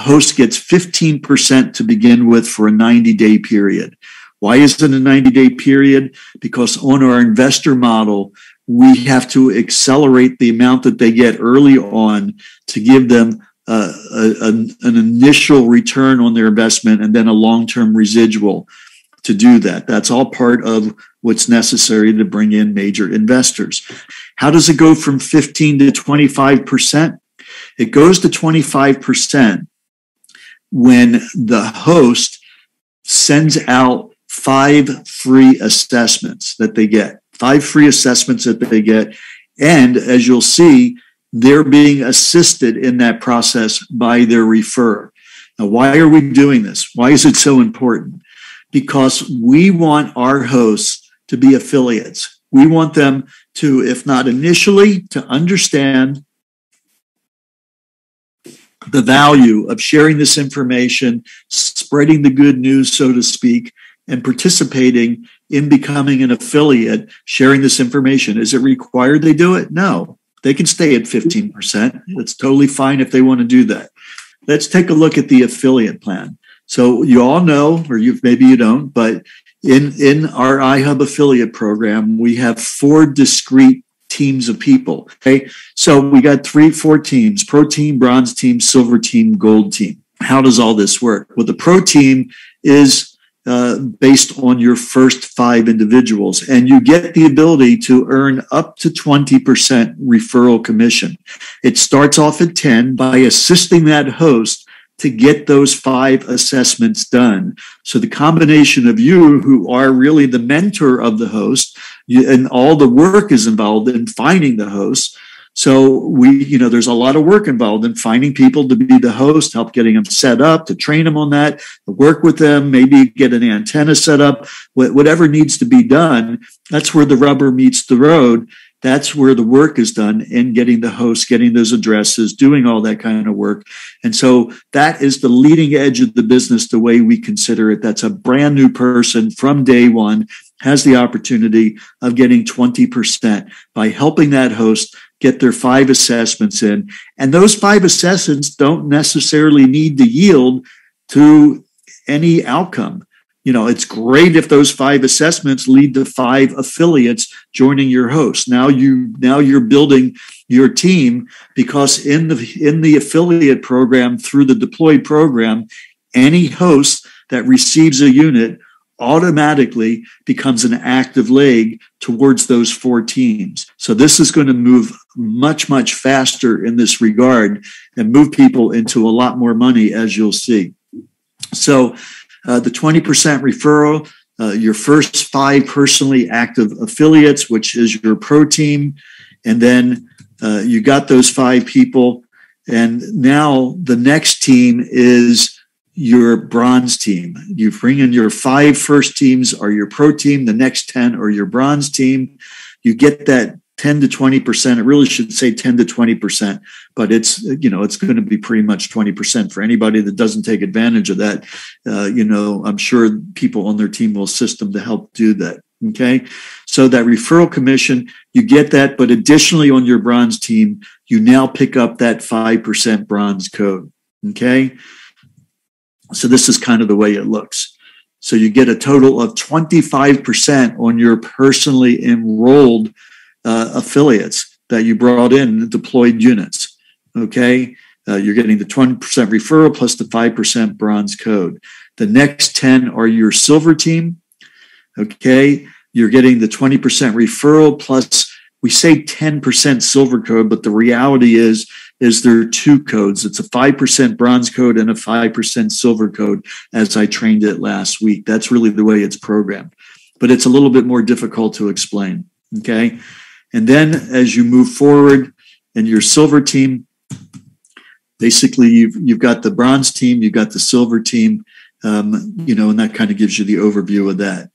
host gets 15% to begin with for a 90-day period. Why is it a 90-day period? Because on our investor model, we have to accelerate the amount that they get early on to give them an initial return on their investment and then a long-term residual to do that. That's all part of what's necessary to bring in major investors. How does it go from 15 to 25%? It goes to 25% when the host sends out 5 free assessments that they get. 5 free assessments that they get. And as you'll see, they're being assisted in that process by their referrer. Now, why are we doing this? Why is it so important? Because we want our hosts to be affiliates. We want them to, if not initially, to understand the value of sharing this information, spreading the good news, so to speak, and participating in becoming an affiliate, sharing this information. Is it required they do it? No. They can stay at 15%. It's totally fine if they want to do that. Let's take a look at the affiliate plan. So you all know, or maybe you don't, but in our iHub affiliate program, we have 4 discrete teams of people. Okay, so we got 4 teams: Pro Team, Bronze Team, Silver Team, Gold Team. How does all this work? Well, the Pro Team is based on your first 5 individuals, and you get the ability to earn up to 20% referral commission. It starts off at 10 by assisting that host to get those 5 assessments done. So the combination of you, who are really the mentor of the host, and all the work is involved in finding the host. So there's a lot of work involved in finding people to be the host, help getting them set up, to train them on that, to work with them, maybe get an antenna set up, whatever needs to be done. That's where the rubber meets the road. That's where the work is done in getting the host, getting those addresses, doing all that kind of work. And so that is the leading edge of the business, the way we consider it. That's a brand new person from day one has the opportunity of getting 20% by helping that host get their 5 assessments in. And those 5 assessments don't necessarily need to yield to any outcome. It's great if those 5 assessments lead to 5 affiliates joining your host. Now you're building your team, because in the affiliate program, through the deployed program, any host that receives a unit automatically becomes an active leg towards those 4 teams. So this is going to move much, much faster in this regard and move people into a lot more money, as you'll see. So the 20% referral, your first 5 personally active affiliates, which is your Pro Team. And then you got those 5 people. And now the next team is your Bronze Team. You bring in your 5 first teams are your Pro Team. The next 10 are your Bronze Team. You get that 10 to 20%. It really should say 10 to 20%, but it's going to be pretty much 20% for anybody that doesn't take advantage of that. I'm sure people on their team will assist them to help do that. Okay. So that referral commission, you get that, but additionally on your Bronze Team, you now pick up that 5% bronze code. Okay. So this is kind of the way it looks. So you get a total of 25% on your personally enrolled affiliates that you brought in, deployed units. Okay. You're getting the 20% referral plus the 5% bronze code. The next 10 are your Silver Team. Okay. You're getting the 20% referral plus, we say 10% silver code, but the reality is there are 2 codes. It's a 5% bronze code and a 5% silver code, as I trained it last week. That's really the way it's programmed, but it's a little bit more difficult to explain. Okay. And then as you move forward in your Silver Team, basically you've got the Bronze Team, you've got the Silver Team, and that kind of gives you the overview of that.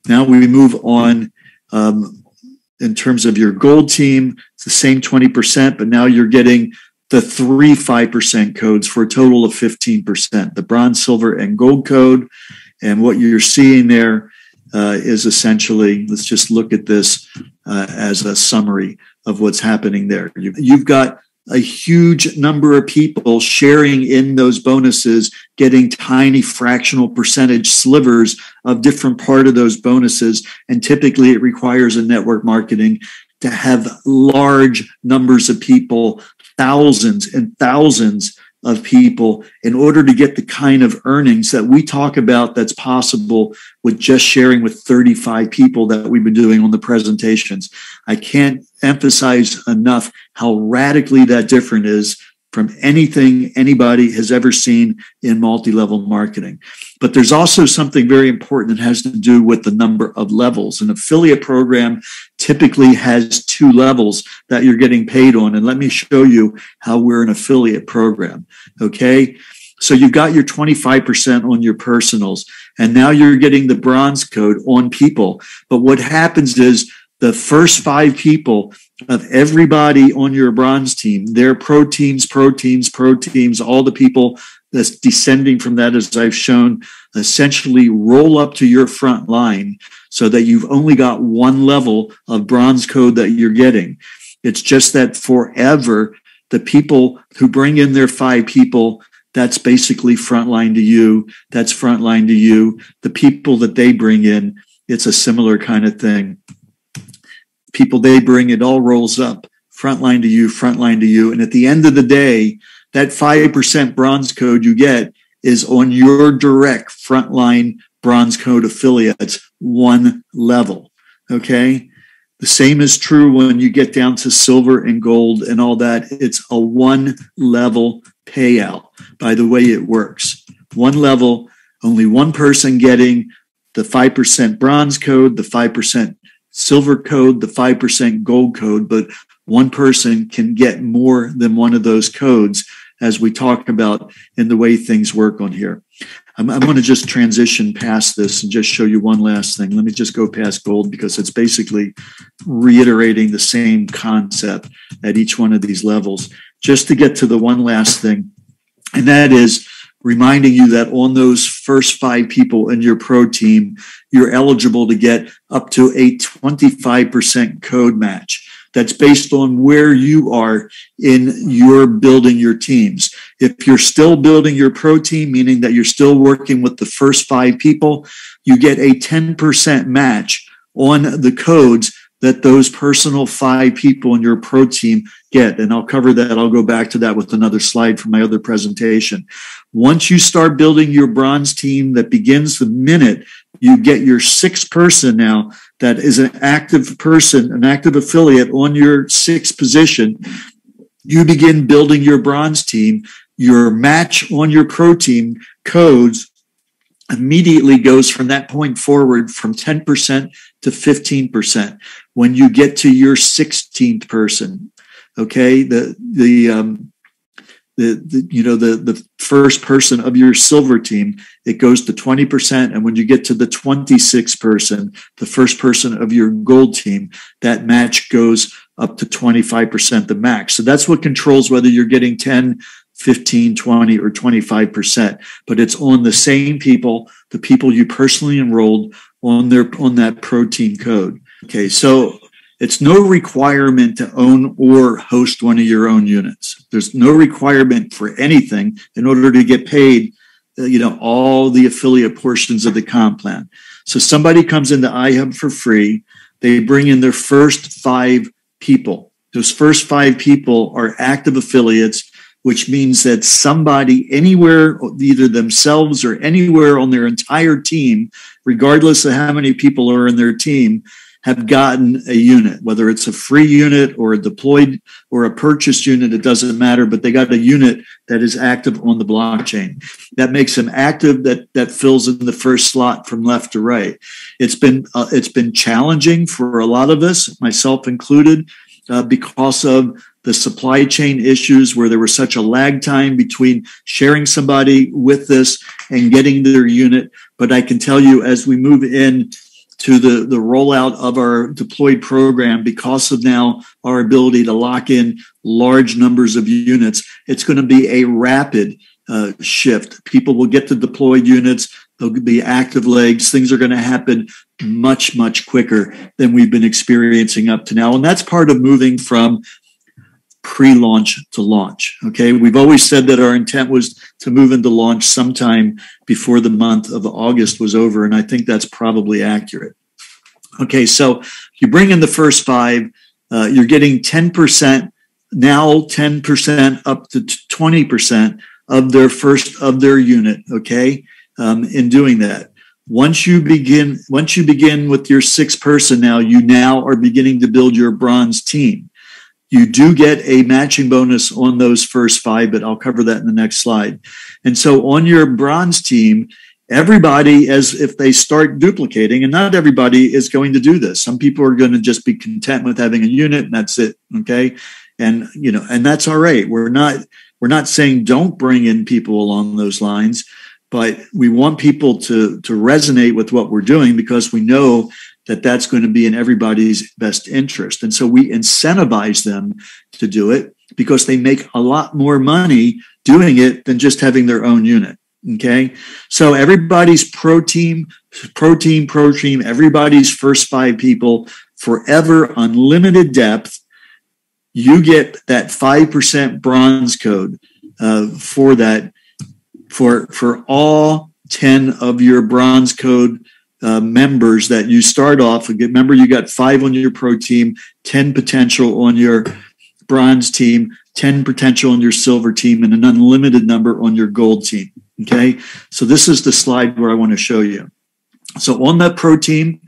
Now we move on. In terms of your Gold Team, it's the same 20%, but now you're getting the 3 5% codes for a total of 15%, the Bronze, Silver, and Gold code. And what you're seeing there is essentially, let's just look at this as a summary of what's happening there. You've got a huge number of people sharing in those bonuses, getting tiny fractional percentage slivers of different part of those bonuses. And typically it requires a network marketing to have large numbers of people, thousands and thousands of people, in order to get the kind of earnings that we talk about that's possible with just sharing with 35 people that we've been doing on the presentations. I can't emphasize enough how radically that different is from anything anybody has ever seen in multi-level marketing. But there's also something very important that has to do with the number of levels. An affiliate program typically has 2 levels that you're getting paid on. And let me show you how we're an affiliate program. Okay. So you've got your 25% on your personals, and now you're getting the bronze code on people. But what happens is the first 5 people of everybody on your bronze team, their pro teams, all the people that's descending from that, as I've shown, essentially roll up to your front line so that you've only got 1 level of bronze code that you're getting. It's just that forever, the people who bring in their 5 people, that's basically frontline to you. That's frontline to you. The people that they bring in, it's a similar kind of thing. People they bring, it all rolls up, frontline to you, frontline to you. And at the end of the day, that 5% bronze code you get is on your direct frontline bronze code affiliates, 1 level. Okay. The same is true when you get down to silver and gold and all that. It's a 1 level payout by the way it works. 1 level, only 1 person getting the 5% bronze code, the 5% silver code, the 5% gold code, but 1 person can get more than one of those codes, as we talk about in the way things work on here. I'm going to just transition past this and just show you one last thing. Let me just go past gold because it's basically reiterating the same concept at each one of these levels, just to get to the one last thing. And that is reminding you that on those first 5 people in your pro team, you're eligible to get up to a 25% code match. That's based on where you are in your building your teams. If you're still building your pro team, meaning that you're still working with the first 5 people, you get a 10% match on the codes that those personal 5 people in your pro team get. And I'll cover that. I'll go back to that with another slide from my other presentation. Once you start building your bronze team, that begins the minute you get your 6th person now that is an active person, an active affiliate on your 6th position, you begin building your bronze team. Your match on your pro team codes immediately goes from that point forward from 10% to 15%. When you get to your 16th person, okay, the first person of your silver team, it goes to 20%. And when you get to the 26th person, the first person of your gold team, that match goes up to 25%, the max. So that's what controls whether you're getting 10, 15, 20, or 25%. But it's on the same people, the people you personally enrolled on that pro team code. Okay, so it's no requirement to own or host one of your own units. There's no requirement for anything in order to get paid, all the affiliate portions of the comp plan. So somebody comes into iHub for free. They bring in their first 5 people. Those first 5 people are active affiliates, which means that somebody anywhere, either themselves or anywhere on their entire team, regardless of how many people are in their team, have gotten a unit, whether it's a free unit or a deployed or a purchased unit, it doesn't matter, but they got a unit that is active on the blockchain. That makes them active, that fills in the first slot from left to right. It's been challenging for a lot of us, myself included, because of the supply chain issues where there was such a lag time between sharing somebody with this and getting their unit. But I can tell you, as we move in to the rollout of our deployed program, because of now our ability to lock in large numbers of units, it's going to be a rapid shift. People will get the deployed units. There'll be active legs. Things are going to happen much, much quicker than we've been experiencing up to now. And that's part of moving from pre-launch to launch. Okay, we've always said that our intent was to move into launch sometime before the month of August was over, and I think that's probably accurate. Okay, so you bring in the first 5, you're getting 10%, now 10% up to 20% of their unit. Okay, in doing that. Once you begin with your 6th person, you now are beginning to build your bronze team. You do get a matching bonus on those first 5, but I'll cover that in the next slide. And so on your bronze team, everybody, as if they start duplicating, and not everybody is going to do this. Some people are going to just be content with having a unit and that's it. Okay. And, and that's all right. We're not saying don't bring in people along those lines, but we want people to resonate with what we're doing because we know that that's going to be in everybody's best interest. And so we incentivize them to do it because they make a lot more money doing it than just having their own unit. Okay. So everybody's pro team, everybody's first 5 people, forever unlimited depth. You get that 5% bronze code for that. For all 10 of your bronze code members that you start off. Remember, you got 5 on your pro team, 10 potential on your bronze team, 10 potential on your silver team, and an unlimited number on your gold team. Okay, so this is the slide where I want to show you. So on that pro team,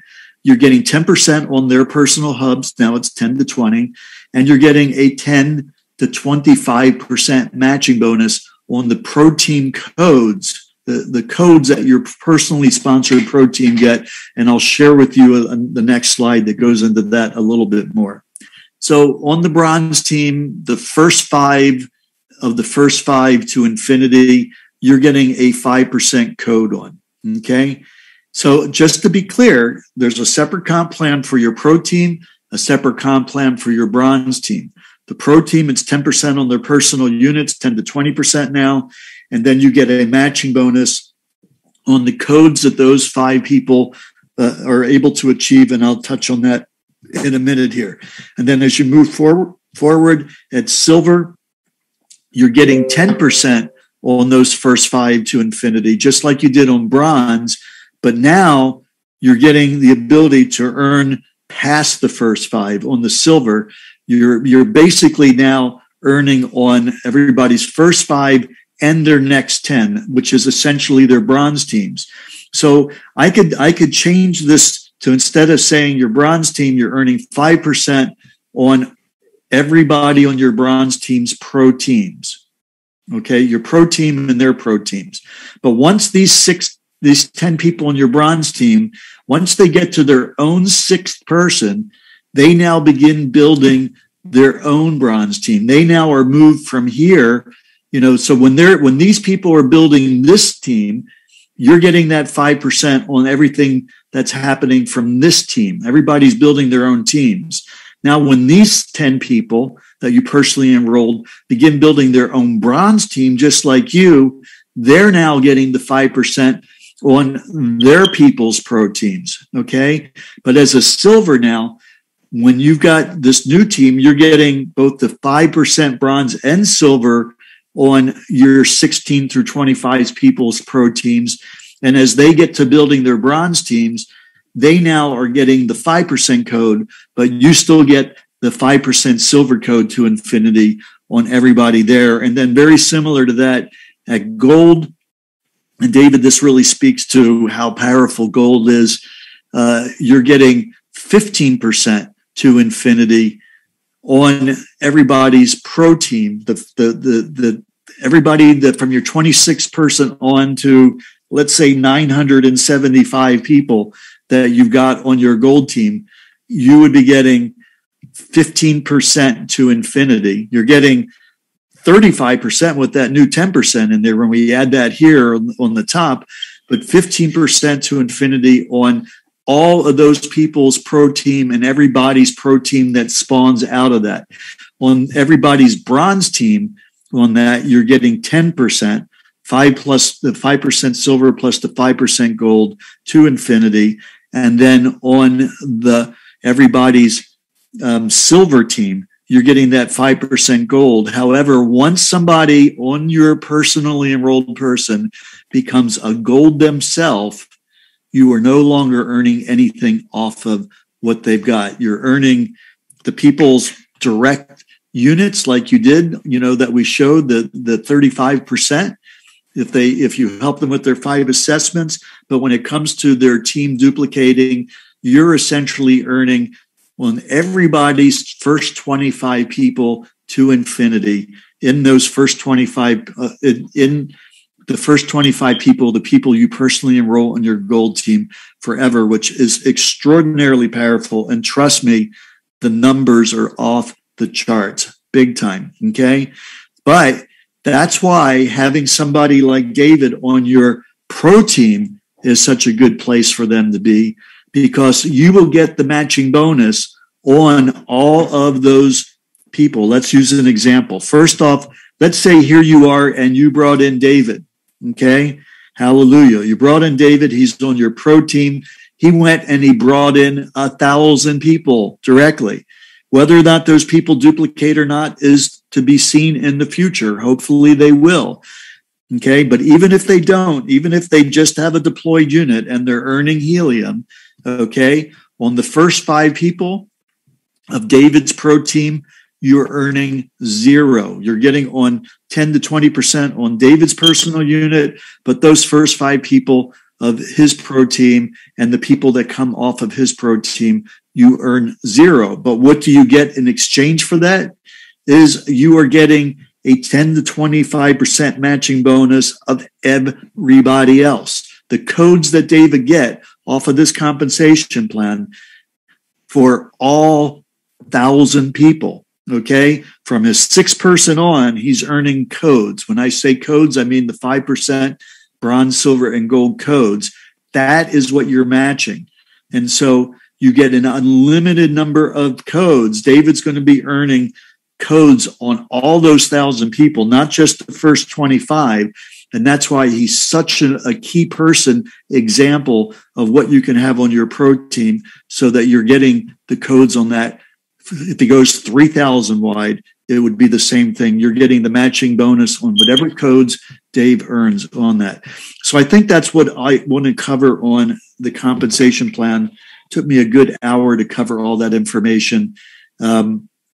you're getting 10% on their personal hubs. Now it's 10 to 20, and you're getting a 10 to 25% matching bonus on the pro team codes, the codes that your personally sponsored pro team get. And I'll share with you the next slide that goes into that a little bit more. So on the bronze team, the first 5 to infinity, you're getting a 5% code on. Okay. So just to be clear, there's a separate comp plan for your pro team, a separate comp plan for your bronze team. The pro team, it's 10% on their personal units, 10 to 20% now. And then you get a matching bonus on the codes that those 5 people are able to achieve. And I'll touch on that in a minute here. And then as you move forward at silver, you're getting 10% on those first 5 to infinity, just like you did on bronze. But now you're getting the ability to earn past the first 5 on the silver. You're basically now earning on everybody's first 5 and their next 10, which is essentially their bronze teams. So I could change this to, instead of saying your bronze team, you're earning 5% on everybody on your bronze team's pro teams. Okay, your pro team and their pro teams. But once these 10 people on your bronze team, once they get to their own 6th person, they now begin building their own bronze team. They now are moved from here, so when these people are building this team, you're getting that 5% on everything that's happening from this team. Everybody's building their own teams. Now, when these 10 people that you personally enrolled begin building their own bronze team, just like you, they're now getting the 5% on their people's pro teams. Okay. But as a silver now, when you've got this new team, you're getting both the 5% bronze and silver on your 16 through 25 people's pro teams. And as they get to building their bronze teams, they now are getting the 5% code, but you still get the 5% silver code to infinity on everybody there. And then very similar to that at gold, and David, this really speaks to how powerful gold is. You're getting 15% to infinity on everybody's pro team. Everybody that from your 26 person on to, let's say, 975 people that you've got on your gold team, you would be getting 15% to infinity. You're getting 35% with that new 10% in there when we add that here on the top, but 15% to infinity on all of those people's pro team and everybody's pro team that spawns out of that. On everybody's bronze team, on that, you're getting 10%, 5 plus the 5% silver plus the 5% gold to infinity. And then on the everybody's silver team, you're getting that 5% gold. However, once somebody on your personally enrolled person becomes a gold themselves, you are no longer earning anything off of what they've got. You're earning the people's direct units like you did, that we showed the 35%. If you help them with their 5 assessments, but when it comes to their team duplicating, you're essentially earning on everybody's first 25 people to infinity. In those first 25, in the first 25 people, the people you personally enroll on your gold team forever, which is extraordinarily powerful. And trust me, the numbers are off the charts, big time. Okay. But that's why having somebody like David on your pro team is such a good place for them to be, because you will get the matching bonus on all of those people. Let's use an example. First off, let's say here you are and you brought in David. Okay. Hallelujah. You brought in David. He's on your pro team. He went and he brought in 1,000 people directly. Whether or not those people duplicate or not is to be seen in the future. Hopefully they will. Okay. But even if they don't, even if they just have a deployed unit and they're earning helium, okay, on the first 5 people of David's pro team, you're earning 0. You're getting on 10 to 20% on David's personal unit, but those first 5 people of his pro team and the people that come off of his pro team, you earn 0. But what do you get in exchange for that? Is you are getting a 10 to 25% matching bonus of everybody else. The codes that David get off of this compensation plan for all 1,000 people. Okay, from his 6th person on, he's earning codes. When I say codes, I mean the 5% bronze, silver, and gold codes. That is what you're matching. And so you get an unlimited number of codes. David's going to be earning codes on all those 1,000 people, not just the first 25. And that's why he's such a key person example of what you can have on your pro team, so that you're getting the codes on that. If it goes 3,000 wide, it would be the same thing. You're getting the matching bonus on whatever codes Dave earns on that. So I think that's what I want to cover on the compensation plan. It took me a good hour to cover all that information.